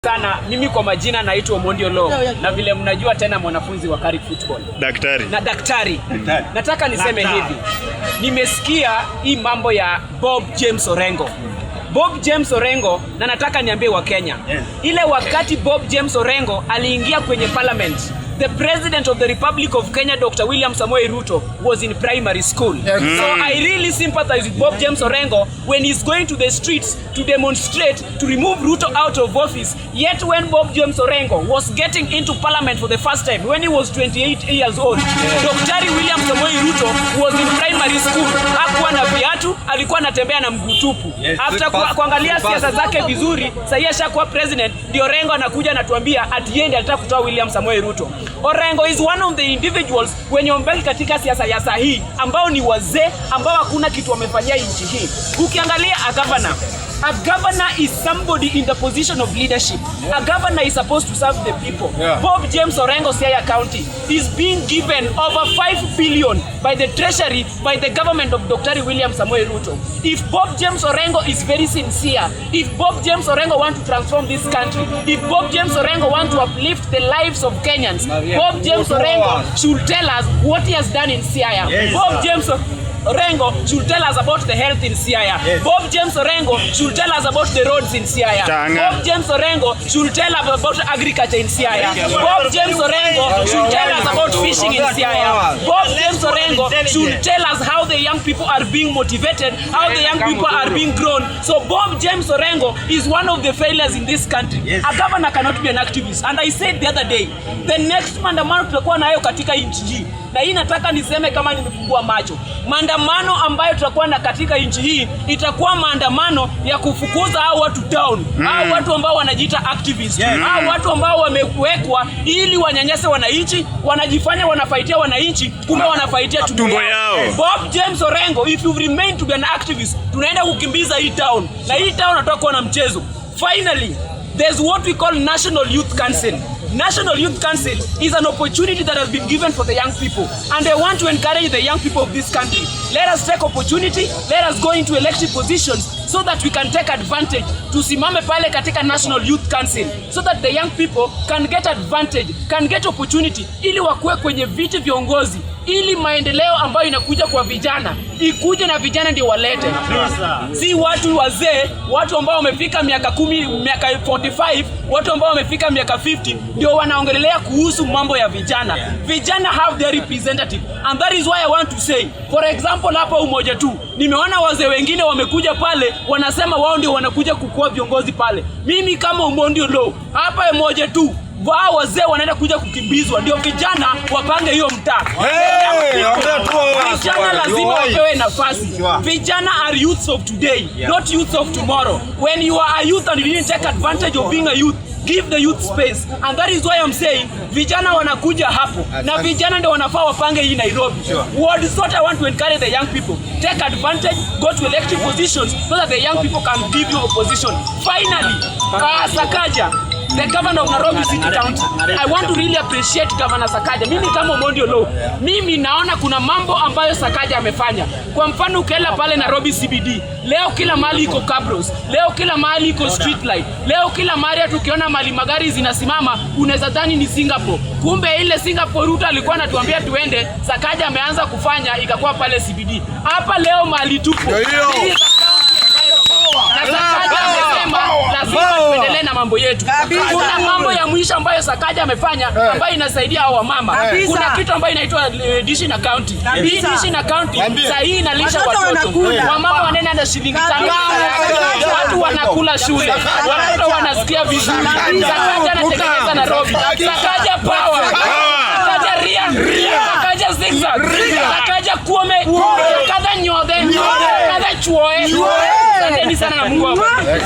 Sana, mimi kwa majina naitwa Omondi Olo na vile mnajua tena mwanafunzi wa Kari Football. Daktari. Nataka niseme hivi. Nimesikia hii mambo ya Bob James Orengo. Bob James Orengo, na nataka niambie wa Kenya. Ile wakati Bob James Orengo aliingia kwenye parliament, the president of the Republic of Kenya, Dr. William Samoei Ruto, was in primary school. So I really sympathize with Bob James Orengo when he's going to the streets to demonstrate to remove Ruto out of office. Yet when Bob James Orengo was getting into parliament for the first time, when he was 28 years old, Dr. William Samoei Ruto was in primary school. Hakuwa na viatu, alikuwa anatembea na mguu tupu. After kuangalia siasa zake vizuri, sasa ashakuwa president, ndio Orengo anakuja anatuambia at the end alitaka kutoa William Samoei Ruto. Orengo is one of the individuals wenye ombeki katika siasa ya sahihi ambao ni wazee ambao hakuna kitu wamefanyia nchi hii. Ukiangalia a governor is somebody in the position of leadership. A governor is supposed to serve the people. Bob James Orengo Siaya County is being given over 5 billion by the treasury, by the government of Dr. William Samoei Ruto. If Bob James Orengo is very sincere, if Bob James Orengo want to transform this country, if Bob James Orengo want to uplift the lives of Kenyans, Bob James Orengo should tell us what he has done in Siaya. Bob James Orengo should tell us about the health in Siaya. Bob James Orengo should tell us about the roads in Siaya. Bob James Orengo should tell us about agriculture in Siaya. Bob James Orengo should tell us about fishing in Siaya. Bob James Orengo should tell us how the young people are being motivated, how the young people are being grown. So Bob James Orengo is one of the failures in this country. A governor cannot be an activist. And I said the other day, the next maandamano tutakuwa nayo katika nchi hii. Na hii nataka niseme kama nimefungua macho. Maandamano ambayo tutakuwa na katika nchi hii itakuwa maandamano ya kufukuza hao watu down. Hao watu ambao wanajiita activists. Hao watu ambao wamewekwa ili wanyanyase wananchi, wanajifanya wanafaitia wananchi, kumbe wanafaitia tumbo yao. Bob James Orengo, if you remain to be an activist, tunaenda kukimbiza hii town. Na hii town nataka kuwa na mchezo. Finally, there's what we call National Youth Council. National Youth Council is an opportunity that has been given for the young people, and I want to encourage the young people of this country. Let us take opportunity, let us go into elected positions so that we can take advantage. Tusimame pale katika National Youth Council so that the young people can get advantage, can get opportunity, ili wakuwe kwenye viti viongozi, ili maendeleo ambayo inakuja kwa vijana ikuje na vijana ndio walete. Si watu wazee, watu ambao wamefika miaka 10, miaka 45, watu ambao wamefika miaka 50 ndio wanaongelelea kuhusu mambo ya vijana. Vijana have their representative, and that is why I want to say, for example, hapa Umoja tu nimeona wazee wengine wamekuja pale wanasema wao ndio wanakuja kukua viongozi pale. Mimi kama Omondi Olo hapa Umoja tu wao wazee wanaenda kuja kukimbizwa, ndio vijana wapange hiyo mtaa. Vijana lazima wapewe nafasi. Vijana are youths of today, not youths of tomorrow. When you are a youth and you didn't take advantage of being a youth, give the youth space. And that is why I'm saying vijana wanakuja hapo na vijana ndio wanafaa wapange hii Nairobi. What is what I want to encourage the young people, take advantage, go to elective positions so that the young people can give you opposition. Finally, Sakaja, the governor of Nairobi City County, I want to really appreciate Governor Sakaja. Mimi kama Omondi Olo, mimi naona kuna mambo ambayo Sakaja amefanya. Kwa mfano ukela pale Nairobi CBD, leo kila mahali iko cabros, leo kila mahali iko street light, leo kila mahali tukiona mali magari zinasimama unaweza dhani ni Singapore. Kumbe ile Singapore Ruto alikuwa anatuambia tuende, Sakaja ameanza kufanya ikakuwa pale CBD. Hapa leo mahali tupo. Lazima tuendelee na mambo yetu. Kuna mambo ya mwisho ambayo Sakaja amefanya ambayo inasaidia hao mama. Kuna kitu ambayo inaitwa dishi na county. Hii dishi na county sasa hii inalisha watoto. Wamama wanaenda na shilingi 5. Watu wanakula shule. Watoto wanasikia vizuri. Sakaja anatengeneza Nairobi. Sakaja power. Sakaja Rian. Sakaja zigzag. Sakaja kuome. Sakaja nyode. Sakaja chuoe. Asanteni sana na Mungu awabariki.